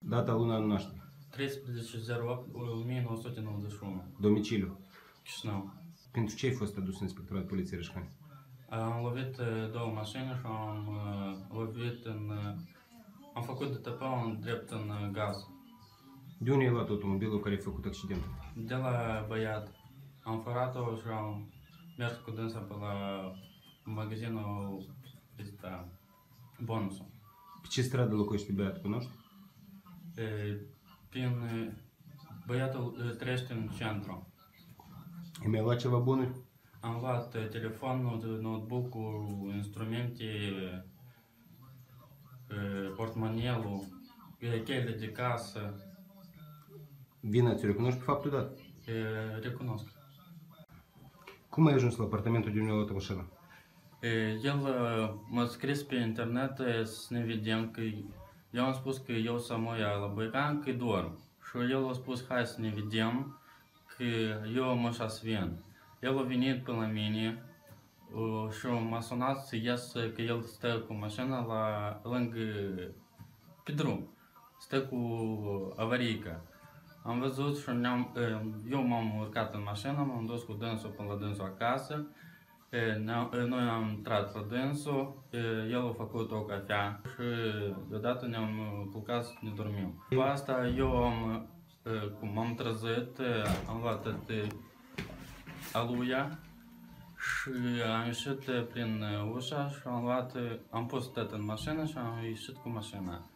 Data, luna, anul naștere. 13.08.1991. Domiciliu. Chișinău. Pentru ce ai fost adus în inspectorat poliției Reșcani? Am lovit două mașini și am făcut DTP în drept în gaz. De unde ai luat automobilul care a făcut accidentul? De la băiat. Am furat-o și am mers cu dânsa pe la magazinul Bonusul. Pe ce stradă locuiește băiatul, cunoști? Băiatul trăiește în centru. Ai mai luat ceva bunuri? Am luat telefonul, notebook-ul, instrumente, portmonelul, cheile de casă. Vina ți-o recunoști pe faptul dat? Recunosc. Cum ai ajuns la apartamentul de unde ai luat mașina? El m-a scris pe internet să ne vedem, că eu am spus că eu să mă ia la Băican, că dorm. Și el a spus hai să ne vedem, că eu mă să vin. El a venit până la mine și m-a sunat să ies, că el stă cu mașina lângă, pe drum. Stă cu avariică. Am văzut și eu m-am urcat în mașină, m-am dus cu dânsul până la dânsul acasă. Noi am intrat la dânsul, el a făcut o cafea și deodată ne-am culcat să ne dormim. După asta eu cum am trezit, am luat aluia și am ieșit prin ușa și am pus tot în mașină și am ieșit cu mașina.